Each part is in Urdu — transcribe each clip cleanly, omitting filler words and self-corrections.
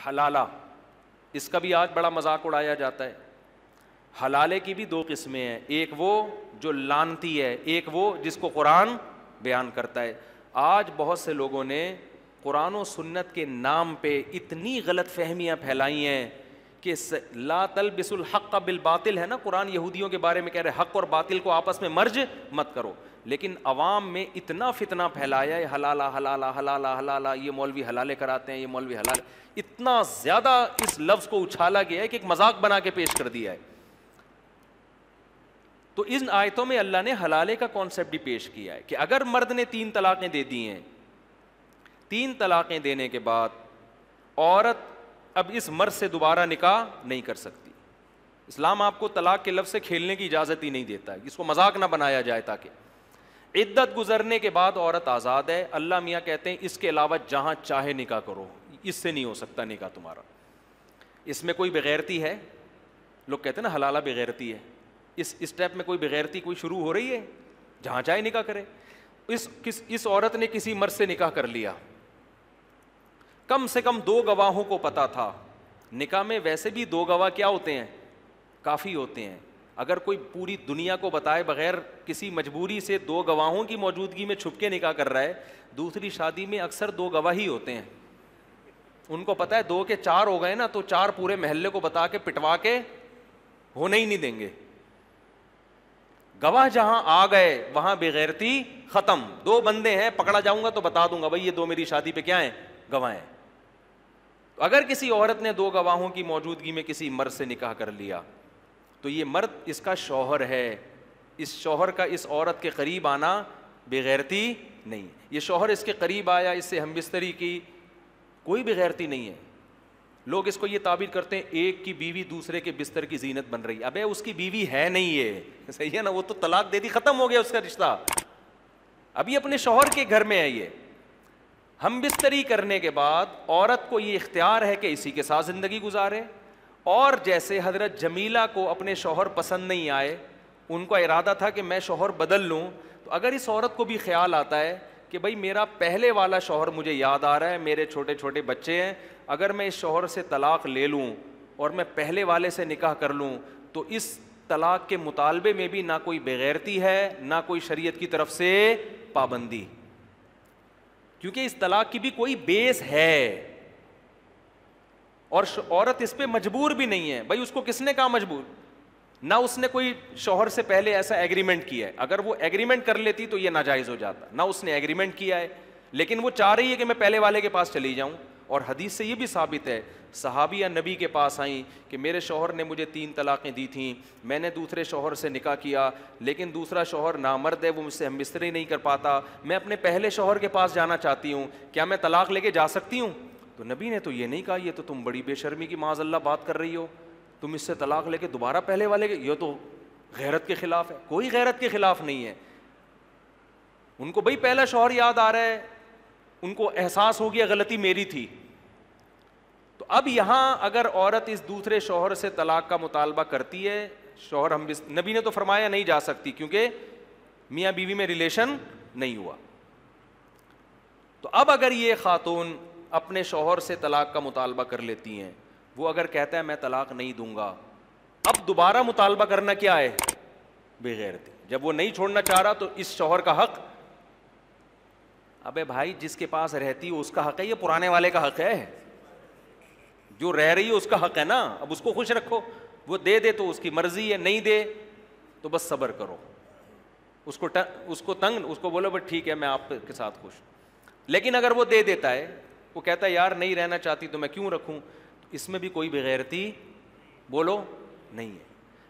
حلالہ، اس کا بھی آج بڑا مذاق اڑایا جاتا ہے. حلالے کی بھی دو قسمیں ہیں، ایک وہ جو لعنتی ہے، ایک وہ جس کو قرآن بیان کرتا ہے. آج بہت سے لوگوں نے قرآن و سنت کے نام پہ اتنی غلط فہمیاں پھیلائی ہیں کہ لا تلبسوا الحق بالباطل ہے نا، قرآن یہودیوں کے بارے میں کہہ رہے حق اور باطل کو آپس میں مرج مت کرو، لیکن عوام میں اتنا فتنہ پھیلایا ہے حلالہ حلالہ حلالہ حلالہ، یہ مولوی حلالے کراتے ہیں، یہ مولوی حلال، اتنا زیادہ اس لفظ کو اچھالا گیا ہے کہ ایک مذاق بنا کے پیش کر دیا ہے. تو ان آیتوں میں اللہ نے حلالے کا کانسیپٹ بھی پیش کیا ہے کہ اگر مرد نے 3 طلاقیں دے دی ہیں، 3 طلاقیں دینے کے بعد عورت اب اس مرد سے دوبارہ نکاح نہیں کر سکتی. اسلام آپ کو طلاق کے لفظ سے کھیلنے کی اجازت ہی نہیں دیتا ہے، اس کو مذاق نہ بنایا جائے. تاکہ عدت گزرنے کے بعد عورت آزاد ہے. اللہ میاں کہتے ہیں اس کے علاوہ جہاں چاہے نکاح کرو، اس سے نہیں ہو سکتا نکاح تمہارا. اس میں کوئی بغیرتی ہے؟ لوگ کہتے ہیں نا حلالہ بغیرتی ہے. اس اسٹیپ میں کوئی بغیرتی کوئی شروع ہو رہی ہے؟ جہاں چاہے نکاح کرے. اس عورت نے کسی مرد سے نکاح کر لیا، کم سے کم 2 گواہوں کو پتا تھا. نکاح میں ویسے بھی 2 گواہ کیا ہوتے ہیں؟ کافی ہوتے ہیں. اگر کوئی پوری دنیا کو بتائے بغیر کسی مجبوری سے 2 گواہوں کی موجودگی میں چھپ کے نکاح کر رہا ہے، دوسری شادی میں اکثر 2 گواہ ہی ہوتے ہیں. ان کو پتا ہے 2 کے 4 ہو گئے نا تو 4 پورے محلے کو بتا کے پٹوا کے ہونے ہی نہیں دیں گے. گواہ جہاں آ گئے وہاں بغیرتی ختم. 2 بندے ہیں، پکڑا جاؤں گا تو بتا دوں گا بھائی یہ 2 میری شادی پہ کیا ہیں؟ گواہ ہیں. اگر کسی عورت نے 2 گواہوں کی موجودگی میں کسی مرد سے نکاح کر لیا تو یہ مرد اس کا شوہر ہے. اس شوہر کا اس عورت کے قریب آنا بغیرتی نہیں. یہ شوہر اس کے قریب آیا، اس سے ہم بستری کی، کوئی بغیرتی نہیں ہے. لوگ اس کو یہ تعبیر کرتے ہیں ایک کی بیوی دوسرے کے بستر کی زینت بن رہی. ابے اس کی بیوی ہے نہیں، یہ صحیح ہے نا، وہ تو طلاق دے دی، ختم ہو گیا اس کا رشتہ. ابھی اپنے شوہر کے گھر میں ہے. یہ ہم بستری کرنے کے بعد عورت کو یہ اختیار ہے کہ اسی کے ساتھ زندگی گزارے. اور جیسے حضرت جمیلہ کو اپنے شوہر پسند نہیں آئے، ان کا ارادہ تھا کہ میں شوہر بدل لوں، تو اگر اس عورت کو بھی خیال آتا ہے کہ بھائی میرا پہلے والا شوہر مجھے یاد آ رہا ہے، میرے چھوٹے چھوٹے بچے ہیں، اگر میں اس شوہر سے طلاق لے لوں اور میں پہلے والے سے نکاح کر لوں تو اس طلاق کے مطالبے میں بھی نہ کوئی بغیرتی ہے نہ کوئی شریعت کی طرف سے پابندی، کیونکہ اس طلاق کی بھی کوئی بیس ہے اور عورت اس پہ مجبور بھی نہیں ہے. بھائی اس کو کس نے کہا مجبور؟ نہ اس نے کوئی شوہر سے پہلے ایسا ایگریمنٹ کیا ہے. اگر وہ ایگریمنٹ کر لیتی تو یہ ناجائز ہو جاتا. نہ اس نے ایگریمنٹ کیا ہے، لیکن وہ چاہ رہی ہے کہ میں پہلے والے کے پاس چلی جاؤں. اور حدیث سے یہ بھی ثابت ہے، صحابیہ نبی کے پاس آئیں کہ میرے شوہر نے مجھے 3 طلاقیں دی تھیں، میں نے دوسرے شوہر سے نکاح کیا، لیکن دوسرا شوہر نامرد ہے، وہ مجھ سے ہم بستری نہیں کر پاتا، میں اپنے پہلے شوہر کے پاس جانا چاہتی ہوں، کیا میں طلاق لے کے جا سکتی ہوں؟ تو نبی نے تو یہ نہیں کہا، یہ تو تم بڑی بے شرمی کی معاذ اللہ بات کر رہی ہو، تم اس سے طلاق لے کے دوبارہ پہلے والے کے، یہ تو غیرت کے خلاف ہے. کوئی غیرت کے خلاف نہیں ہے. ان کو بھائی پہلا شوہر یاد آ رہا ہے، ان کو احساس ہو گیا غلطی میری تھی. تو اب یہاں اگر عورت اس دوسرے شوہر سے طلاق کا مطالبہ کرتی ہے، شوہر ہم نبی نے تو فرمایا نہیں جا سکتی کیونکہ میاں بیوی میں ریلیشن نہیں ہوا. تو اب اگر یہ خاتون اپنے شوہر سے طلاق کا مطالبہ کر لیتی ہیں، وہ اگر کہتا ہے میں طلاق نہیں دوں گا، اب دوبارہ مطالبہ کرنا کیا ہے؟ بغیرتی. جب وہ نہیں چھوڑنا چاہ رہا تو اس شوہر کا حق، ابے بھائی جس کے پاس رہتی ہے اس کا حق ہے، یہ پرانے والے کا حق ہے، جو رہ رہی ہے اس کا حق ہے نا. اب اس کو خوش رکھو، وہ دے دے تو اس کی مرضی ہے، نہیں دے تو بس صبر کرو. اس کو تنگ، اس کو بولو بس ٹھیک ہے میں آپ کے ساتھ خوش. لیکن اگر وہ دے دیتا ہے، وہ کہتا ہے یار نہیں رہنا چاہتی تو میں کیوں رکھوں، تو اس میں بھی کوئی بغیرتی بولو نہیں ہے.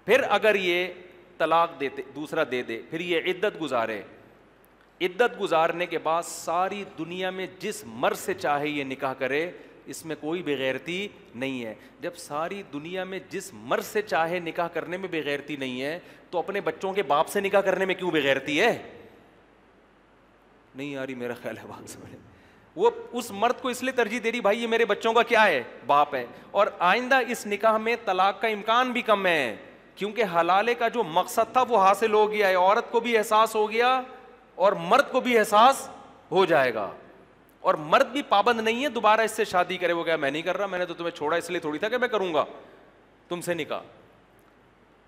پھر اگر یہ طلاق دیتے دوسرا دے دے، پھر یہ عدت گزارے، عدت گزارنے کے بعد ساری دنیا میں جس مرد سے چاہے یہ نکاح کرے، اس میں کوئی بغیرتی نہیں ہے. جب ساری دنیا میں جس مرد سے چاہے نکاح کرنے میں بغیرتی نہیں ہے تو اپنے بچوں کے باپ سے نکاح کرنے میں کیوں بغیرتی ہے؟ نہیں یاری میرا خیال ہے بات سمجھے. وہ اس مرد کو اس لیے ترجیح دے رہی بھائی یہ میرے بچوں کا کیا ہے؟ باپ ہے. اور آئندہ اس نکاح میں طلاق کا امکان بھی کم ہے کیونکہ حلالے کا جو مقصد تھا وہ حاصل ہو گیا ہے. عورت کو بھی احساس ہو گیا اور مرد کو بھی احساس ہو جائے گا. اور مرد بھی پابند نہیں ہے دوبارہ اس سے شادی کرے. وہ کہا میں نہیں کر رہا, میں نے تو تمہیں چھوڑا اس لیے تھوڑی تھا کہ میں کروں گا تم سے نکاح.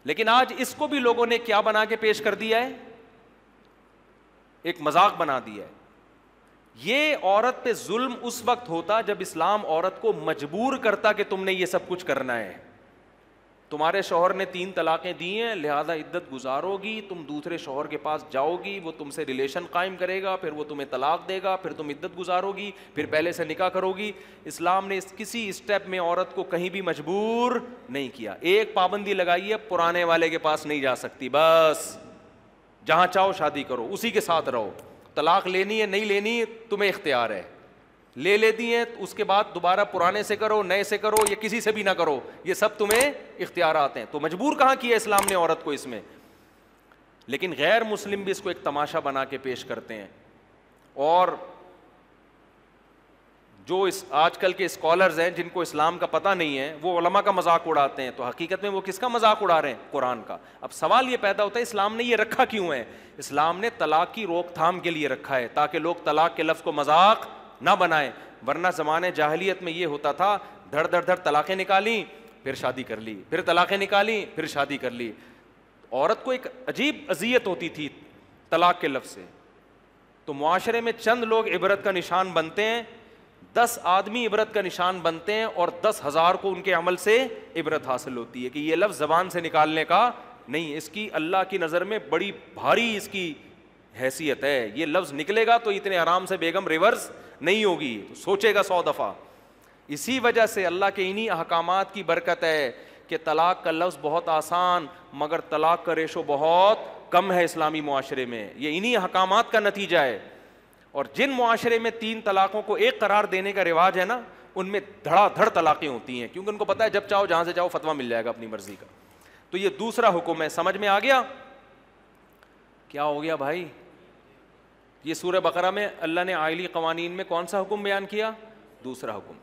لیکن آج اس کو بھی لوگوں نے کیا بنا کے پیش کر دیا ہے, ایک مذاق بنا دیا ہے. یہ عورت پہ ظلم اس وقت ہوتا جب اسلام عورت کو مجبور کرتا کہ تم نے یہ سب کچھ کرنا ہے. تمہارے شوہر نے 3 طلاقیں دی ہیں, لہذا عدت گزارو گی, تم دوسرے شوہر کے پاس جاؤ گی, وہ تم سے ریلیشن قائم کرے گا, پھر وہ تمہیں طلاق دے گا, پھر تم عدت گزارو گی, پھر پہلے سے نکاح کرو گی. اسلام نے کسی اسٹیپ میں عورت کو کہیں بھی مجبور نہیں کیا. ایک پابندی لگائی ہے, پرانے والے کے پاس نہیں جا سکتی, بس جہاں چاہو شادی کرو, اسی کے ساتھ رہو. طلاق لینی ہے نہیں لینی تمہیں اختیار ہے, لے لیتی ہیں اس کے بعد دوبارہ پرانے سے کرو, نئے سے کرو, یا کسی سے بھی نہ کرو, یہ سب تمہیں اختیارات ہیں. تو مجبور کہاں کیا اسلام نے عورت کو اس میں. لیکن غیر مسلم بھی اس کو ایک تماشا بنا کے پیش کرتے ہیں. اور جو اس آج کل کے اسکالرز ہیں جن کو اسلام کا پتہ نہیں ہے, وہ علماء کا مذاق اڑاتے ہیں. تو حقیقت میں وہ کس کا مذاق اڑا رہے ہیں؟ قرآن کا. اب سوال یہ پیدا ہوتا ہے اسلام نے یہ رکھا کیوں ہے؟ اسلام نے طلاق کی روک تھام کے لیے رکھا ہے, تاکہ لوگ طلاق کے لفظ کو مذاق نہ بنائیں. ورنہ زمانے جاہلیت میں یہ ہوتا تھا, دھڑ دھڑ دھڑ طلاقیں نکالی, پھر شادی کر لی, پھر طلاقیں نکالی, پھر شادی کر لی. عورت کو ایک عجیب اذیت ہوتی تھی طلاق کے لفظ سے. تو معاشرے میں چند لوگ عبرت کا نشان بنتے ہیں, 10 آدمی عبرت کا نشان بنتے ہیں, اور 10,000 کو ان کے عمل سے عبرت حاصل ہوتی ہے کہ یہ لفظ زبان سے نکالنے کا نہیں, اس کی اللہ کی نظر میں بڑی بھاری اس کی حیثیت ہے. یہ لفظ نکلے گا تو اتنے آرام سے بیگم ریورس نہیں ہوگی, تو سوچے گا 100 دفعہ. اسی وجہ سے اللہ کے انہی احکامات کی برکت ہے کہ طلاق کا لفظ بہت آسان, مگر طلاق کا ریشو بہت کم ہے اسلامی معاشرے میں. یہ انہی احکامات کا نتیجہ ہے. اور جن معاشرے میں 3 طلاقوں کو ایک قرار دینے کا رواج ہے نا, ان میں دھڑا دھڑ طلاقیں ہوتی ہیں, کیونکہ ان کو پتہ ہے جب چاہو جہاں سے چاہو فتویٰ مل جائے گا اپنی مرضی کا. تو یہ دوسرا حکم ہے. سمجھ میں آ گیا کیا ہو گیا بھائی؟ یہ سورہ بقرہ میں اللہ نے عائلی قوانین میں کون سا حکم بیان کیا؟ دوسرا حکم.